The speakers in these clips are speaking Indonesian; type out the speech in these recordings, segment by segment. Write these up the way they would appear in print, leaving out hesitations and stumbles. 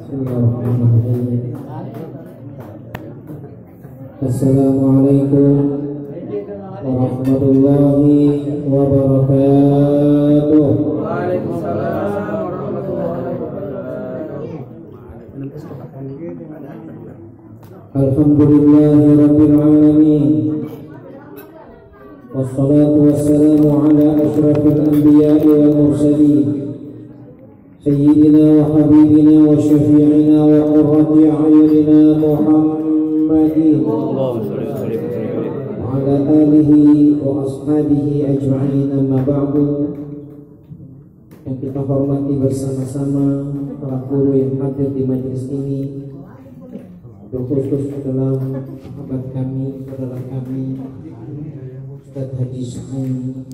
Bismillahirrahmanirrahim. Assalamualaikum warahmatullahi wabarakatuh. Waalaikumsalam warahmatullahi wabarakatuh. Alhamdulillahi rabbil alamin. Wassalatu wassalamu ala asyrafil anbiya'i wal mursalin. Sayyidina wa habibina wa syafi'ina wa qurrati a'yunina Muhammadin wa ala alihi wa ashabihi ajma'in, amma ba'du. Yang kita hormati bersama-sama para guru yang hadir di majelis ini, khusus adalah sahabat kami, saudara kami Ustaz Haji Syahid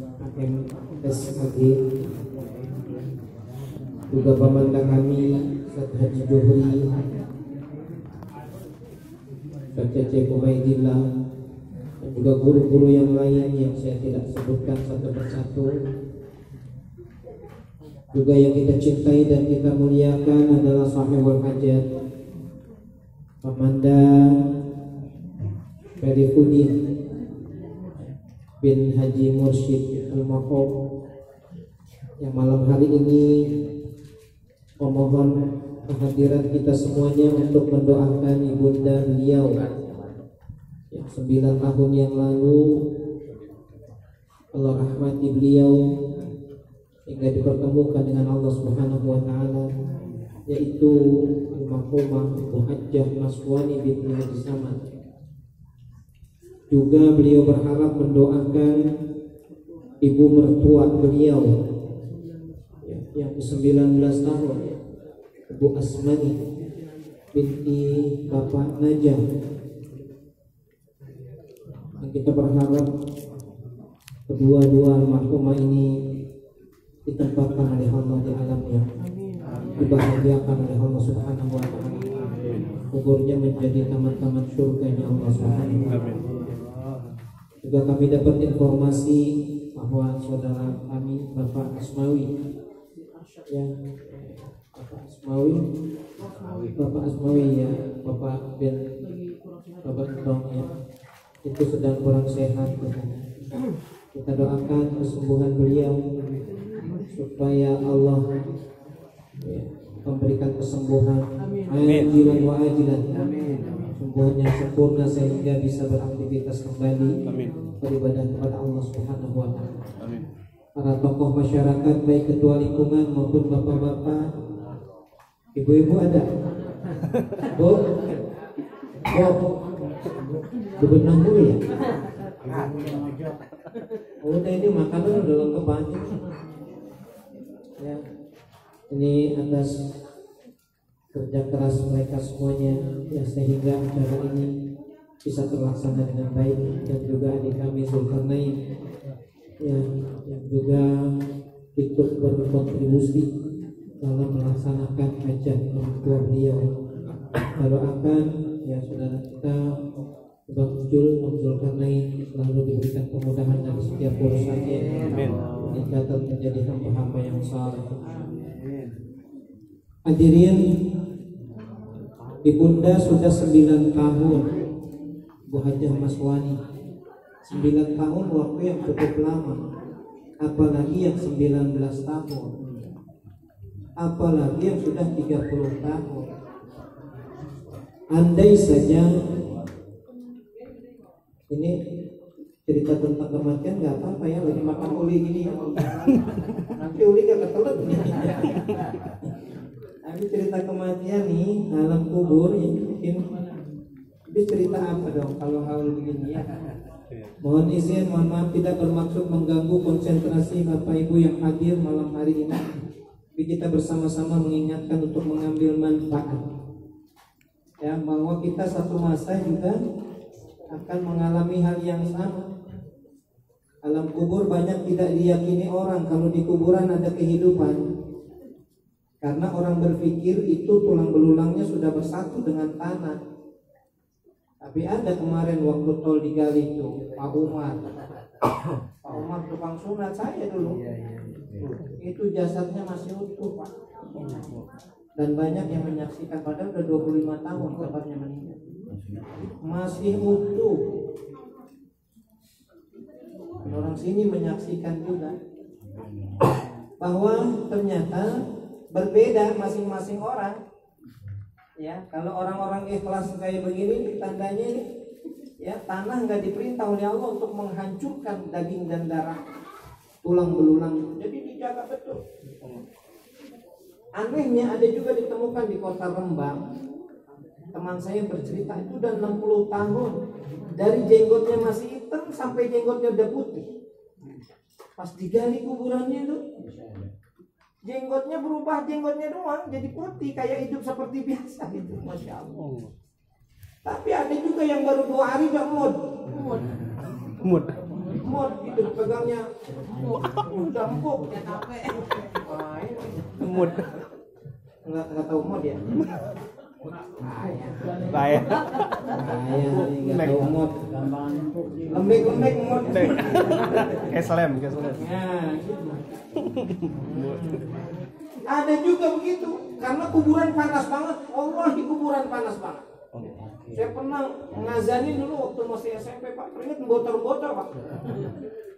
MSAG, juga pemandang kami Ustaz Haji Johri, Ustaz Cecep Ubaidillah, dan juga guru-guru yang lain yang saya tidak sebutkan satu persatu. Juga yang kita cintai dan kita muliakan adalah sahibul hajat Pamanda Ferifudin bin Haji Mursyid Al-Maqom, yang malam hari ini memohon kehadiran kita semuanya untuk mendoakan ibunda beliau yang 9 tahun yang lalu Allah rahmati beliau hingga dipertemukan dengan Allah Subhanahu wa taala, yaitu almarhumah Ibu Hajjah Maswani binti Haji Samad. Juga beliau berharap mendoakan ibu mertua beliau yang ke-19 tahun, Ibu Asmani binti Bapak Najah. Dan kita berharap kedua-dua almarhumah ini ditempatkan oleh Allah di alam yang dibahagiakan oleh Allah Subhanahu wa taala, kuburnya menjadi taman-taman surganya Allah Subhanahu wa taala. Juga kami dapat informasi bahwa saudara kami Bapak Asmawi, ya Bapak Asmawi ya, Bapak bin Bapak Tong ya, itu sedang kurang sehat. Kita doakan kesembuhan beliau supaya Allah ya, memberikan kesembuhan ajilan wa ajilan, kesembuhan yang sempurna sehingga bisa beraktivitas kembali beribadah kepada Allah Subhanahu wa taala. Para tokoh masyarakat baik ketua lingkungan maupun bapak-bapak, ibu-ibu ada? Bu, bebenah dulu ya? Udah, ini makanan udah lengkap banget. Ya, ini atas kerja keras mereka semuanya ya, sehingga acara ini bisa terlaksana dengan baik. Dan juga adik kami Zulkarnain ya, yang juga ikut berkontribusi dalam melaksanakan hajat orang tua beliau. Kita doakan ya saudara kita Bang Zulkarnain selalu diberikan kemudahan dari setiap urusannya, meningkatkan menjadi hamba-hamba yang saleh. Hadirin, ibunda sudah 9 tahun, Bu Hajjah Maswani. 9 tahun waktu yang cukup lama, apalagi yang 19 tahun, apalagi yang sudah 30 tahun. Andai saja ini cerita tentang kematian nggak apa-apa ya, lagi makan uli gini ya. Nanti uli gak ketelan nih. Tapi cerita kematian nih, alam kubur ya, mungkin ini cerita apa dong kalau hal begini ya. Mohon izin, mohon maaf, tidak bermaksud mengganggu konsentrasi Bapak Ibu yang hadir malam hari ini. Tapi kita bersama-sama mengingatkan untuk mengambil manfaat ya, bahwa kita satu masa juga akan mengalami hal yang sama. Alam kubur banyak tidak diyakini orang kalau di kuburan ada kehidupan, karena orang berpikir itu tulang belulangnya sudah bersatu dengan tanah. Tapi ada kemarin waktu tol digali itu Pak Umar tukang sunat saya dulu, itu jasadnya masih utuh Pak. Dan banyak yang menyaksikan, padahal udah 25 tahun bapaknya meninggal, masih utuh. Dan orang sini menyaksikan juga bahwa ternyata berbeda masing-masing orang. Ya, kalau orang-orang ikhlas kayak begini, tandanya ini ya, tanah nggak diperintah oleh Allah untuk menghancurkan daging dan darah, tulang belulang. Jadi dijaga betul. Anehnya ada juga ditemukan di kota Rembang. Teman saya bercerita itu udah 60 tahun, dari jenggotnya masih hitam sampai jenggotnya udah putih. Pas digali kuburannya itu, jenggotnya berubah, jenggotnya doang jadi putih, kayak hidup seperti biasa gitu. Masya Allah. Tapi ada juga yang baru 2 hari udah mod gitu, pegangnya udah empuk. Mod. Nggak tahu mod ya. Bahaya. Nggak tahu mod. Lembek mod. Keslem. Ya, gitu. Ada juga begitu, karena kuburan panas banget. Allah, di kuburan panas banget. Saya pernah ngazanin dulu waktu masih SMP, Pak. Keringet bocor-bocor, Pak.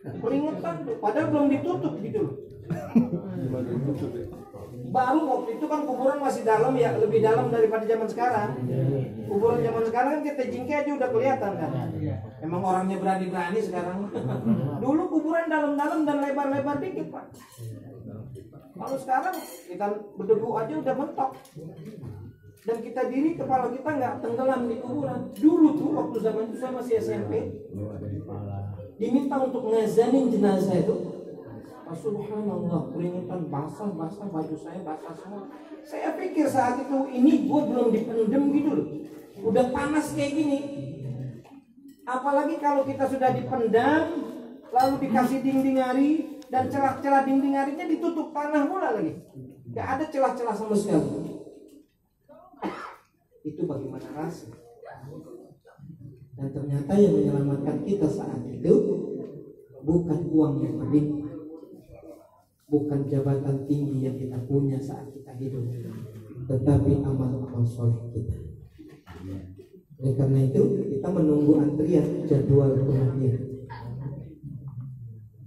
Keringetan tuh, padahal belum ditutup gitu loh. Baru waktu itu kan kuburan masih dalam ya, lebih dalam daripada zaman sekarang. Kuburan zaman sekarang kan kita jingkai aja udah kelihatan kan. Emang orangnya berani-berani sekarang. Dulu kuburan dalam-dalam dan lebar-lebar dikit, Pak. Kalau sekarang kita berdebu aja udah mentok. Dan kita diri, kepala kita nggak tenggelam di kuburan. Dulu tuh waktu zaman itu saya masih SMP, diminta untuk ngazanin jenazah itu. Subhanallah, keringetan basah, baju saya basah semua. Saya pikir saat itu ini gue belum dipendem gitu loh, udah panas kayak gini. Apalagi kalau kita sudah dipendam, lalu dikasih dinding hari, dan celah-celah dinding harinya ditutup tanah pula lagi, nggak ada celah-celah sama sekali. Itu bagaimana rasa? Dan ternyata yang menyelamatkan kita saat itu bukan uang yang berlimpah, bukan jabatan tinggi yang kita punya saat kita hidup, tetapi amal-amal soleh kita. Oleh karena itu kita menunggu antrian jadwal kematian.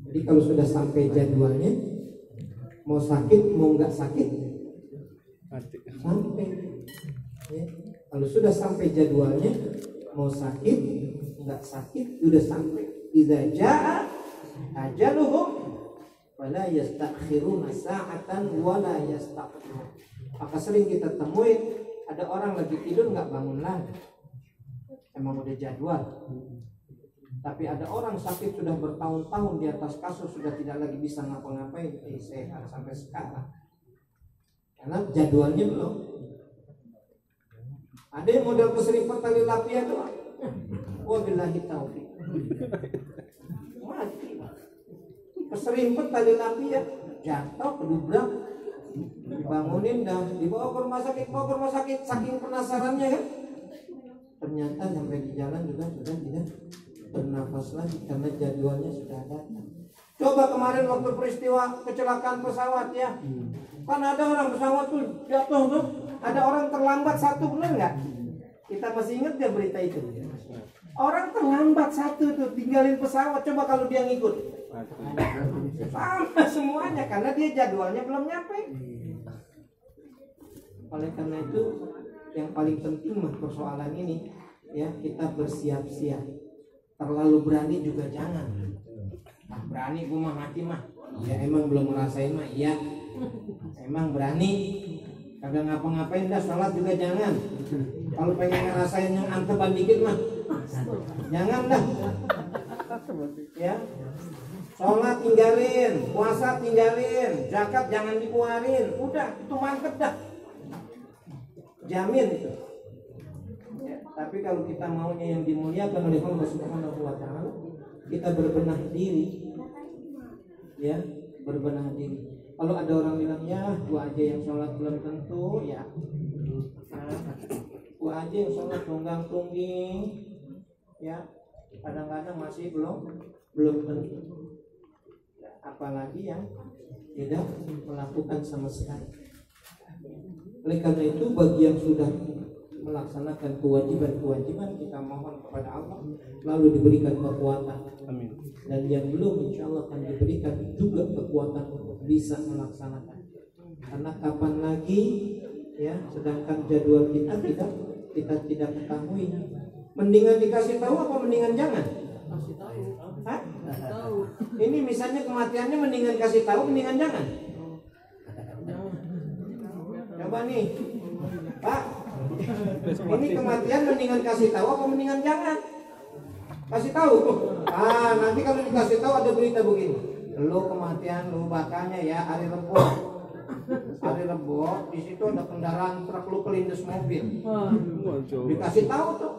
Jadi kalau sudah sampai jadwalnya, mau sakit mau nggak sakit sampai. Ya. Kalau sudah sampai jadwalnya, mau sakit nggak sakit sudah sampai. Idza jaa ajaluhum wala yastakhiruna sa'atan wala yastaqdimun. Maka sering kita temuin ada orang lagi tidur nggak bangun lagi, emang udah jadwal. Tapi ada orang sakit sudah bertahun-tahun di atas kasur, sudah tidak lagi bisa ngapa-ngapain, sehat sampai sekarang karena jadwalnya belum. Ada yang model keserimpet tali lapia tuh, wabillahi taufiq, mati. Keserimpet tali lapia, jatuh kedubrak, dibangunin dah, dibawa ke rumah sakit, saking penasarannya kan. Ternyata sampai di jalan juga sudah tidak bernafas lagi karena jadwalnya sudah datang. Coba kemarin waktu peristiwa kecelakaan pesawat ya, kan ada orang pesawat tuh jatuh tuh, ada orang terlambat satu, benar nggak? Kita masih ingat nggak berita itu? Orang terlambat satu tuh, tinggalin pesawat. Coba kalau dia ngikut, sama semuanya karena dia jadwalnya belum nyampe. Oleh karena itu yang paling penting mah persoalan ini ya, kita bersiap-siap. Terlalu berani juga jangan. Berani gue mah mati mah, ya emang belum ngerasain mah, iya emang berani kagak ngapa-ngapain dah. Sholat juga jangan. Kalau pengen ngerasain yang anteban dikit mah jangan dah ya. Sholat tinggalin, puasa tinggalin, zakat jangan dikeluarin, udah itu mantep dah, jamin itu ya. Tapi kalau kita maunya yang dimuliakan oleh Allah Subhanahu wa Ta'ala, kita berbenah diri ya, berbenah diri. Kalau ada orang bilang ya gua aja yang sholat belum tentu ya, gua aja yang sholat tunggang tungging ya, kadang-kadang masih belum tentu ya, apalagi yang tidak melakukan sama sekali. Oleh karena itu bagi yang sudah melaksanakan kewajiban-kewajiban, kita mohon kepada Allah lalu diberikan kekuatan. Amin. Dan yang belum, insya Allah akan diberikan juga kekuatan untuk bisa melaksanakan. Karena kapan lagi ya, sedangkan jadwal kita tidak ketahui. Mendingan dikasih tahu apa mendingan jangan? Kasih tahu. Hah? Tahu. Ini misalnya kematiannya mendingan kasih tahu mendingan jangan? Coba nih Pak, ini kematian mendingan kasih tahu apa mendingan jangan? Kasih tahu. Nanti kalau dikasih tahu ada berita begini. Lu kematian lu bakalnya ya hari Rebo. Hari Rebo di situ ada kendaraan truk lu kelindes mobil. Dikasih tahu tuh,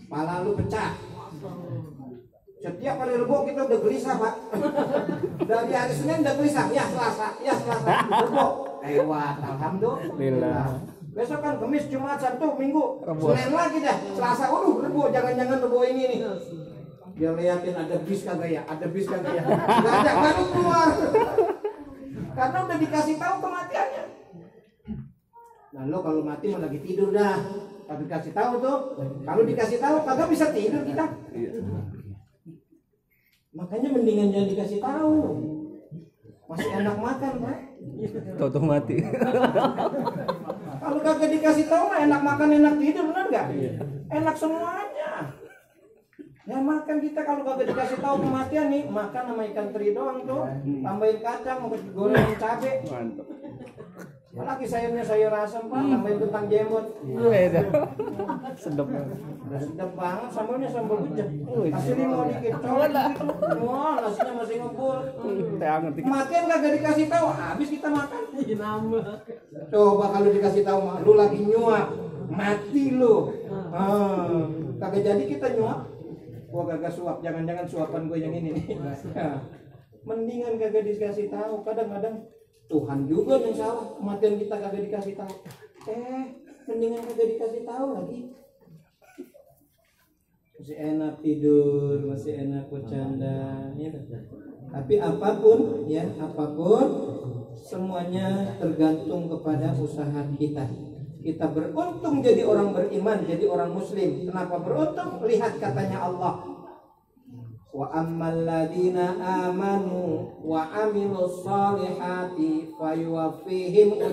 kepala lu pecah. Setiap hari Rebo kita udah gelisah Pak. Dari hari Senin udah gelisah. Ya Selasa. Rebo. Lewat. Alhamdulillah. Besok kan Kamis, Jumat, Sabtu, Minggu, Senin lagi dah. Selasa, Rebo. Jangan-jangan Rebo ini nih. Dia liatin ada bis kagak ya. Gak ada, baru keluar. Karena udah dikasih tahu kematiannya. Nah lo kalau mati mau lagi tidur dah. Tapi dikasih tahu tuh. Kalau dikasih tahu kagak bisa tidur kita. Makanya mendingan jangan dikasih tahu. Masih enak makan, Pak. Toto mati. Kalau kagak dikasih tahu mah enak makan, enak tidur, benar nggak? Enak semuanya. Ya makan kita kalau kagak dikasih tahu kematian nih, makan sama ikan teri doang tuh, tambahin kacang, goreng cabe. Mantap. Apalagi sayurnya sayur asam Pak, tambahin kentang jemot. Sedap. Udah sedap banget, sambalnya sambal hujah. Kasih limau dikit, colek gitu. Wah, nasinya masih ngebul. Teh anget dikit. Kematian kagak dikasih tahu, habis kita makan. Nambah. Coba kalau dikasih tahu mah, lu lagi nyuap, mati lu. Kagak jadi kita nyuap. Gua kagak suap, jangan-jangan suapan gue yang ini nih. Mendingan kagak dikasih tahu. Kadang-kadang Tuhan juga yang salah, kematian kita kagak dikasih tahu. Mendingan kagak dikasih tahu lagi. Masih enak tidur, masih enak bercanda, ya. Tapi apapun, semuanya tergantung kepada usaha kita. Kita beruntung jadi orang beriman, jadi orang muslim. Kenapa beruntung? Lihat katanya Allah. Wa ammal ladzina amanu wa amilus solihati fayuwaffihim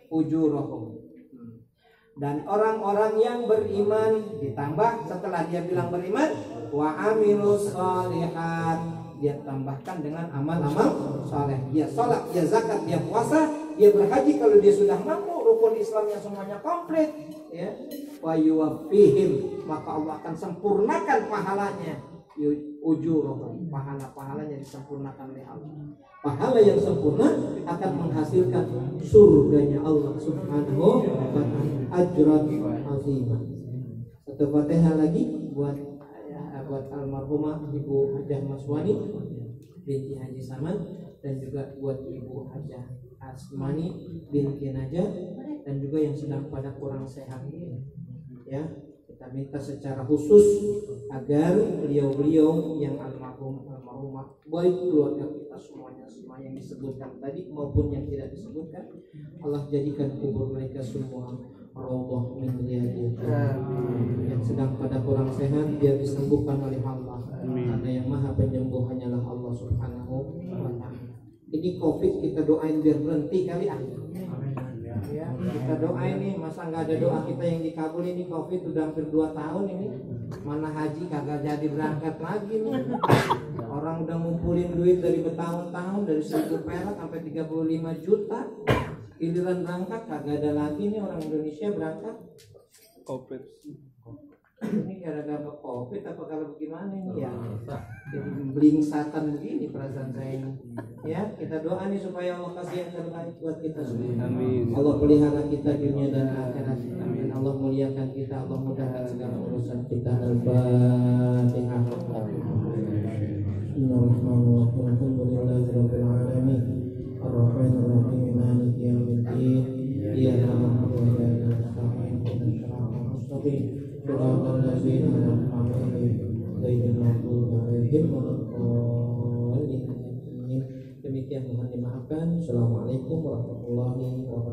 ujurahum. Dan orang-orang yang beriman, ditambah setelah dia bilang beriman, wa amilus solihat, dia tambahkan dengan amal-amal soleh. Dia sholat, dia zakat, dia puasa, dia berhaji kalau dia sudah mampu, rukun Islamnya semuanya komplit, ya. Wa yuwaffihim, maka Allah akan sempurnakan pahalanya. Ujurahum, pahala-pahalanya disempurnakan oleh Allah. Pahala yang sempurna akan menghasilkan surganya Allah Subhanahu wa ta'ala, ajran azimah. Satu Fatihah lagi buat almarhumah Ibu Hajah Maswani binti Haji Saman, dan juga buat Ibu Hajah Asmani binti Najah, dan juga yang sedang pada kurang sehat ini, ya. Kita minta secara khusus agar beliau-beliau yang almarhumah, baik keluarga kita semuanya, semua yang disebutkan tadi maupun yang tidak disebutkan, Allah jadikan kubur mereka semua raudhah min riyadil jannah. Yang sedang pada kurang sehat biar disembuhkan oleh Allah. Karena yang maha penyembuh hanyalah Allah Subhanahu wa ta'ala. Ini Covid kita doain biar berhenti kali ah. Ya, kita doain nih, masa nggak ada doa kita yang dikabul. Ini Covid udah hampir 2 tahun ini, mana haji kagak jadi berangkat lagi nih. Orang udah ngumpulin duit dari bertahun-tahun, dari 1.000 perak sampai 35 juta, giliran berangkat kagak ada lagi nih orang Indonesia berangkat. Covid. Ini gara-gara Covid apa kalau bagaimana ini ya? Jadi blingsatan begini perasaan saya ini. Ya, kita doa nih supaya Allah kasih yang terbaik buat kita semua. Amin. Allah pelihara kita dunia dan akhirat. Amin. Allah muliakan kita, Allah mudahkan segala urusan kita. Al-Fatihah. Bismillahirrahmanirrahim. Alhamdulillahirabbil alamin. Ar-Rahmanir Rahim. Maliki yaumiddin. Iyyaka na'budu wa iyyaka nasta'in. Ihdinas siratal mustaqim. Shiratal ladzina an'amta 'alaihim ghairil maghdubi 'alaihim waladdallin. Demikian mohon dimaafkan. Assalamualaikum warahmatullahi wabarakatuh. warahmatullahi wabarakatuh.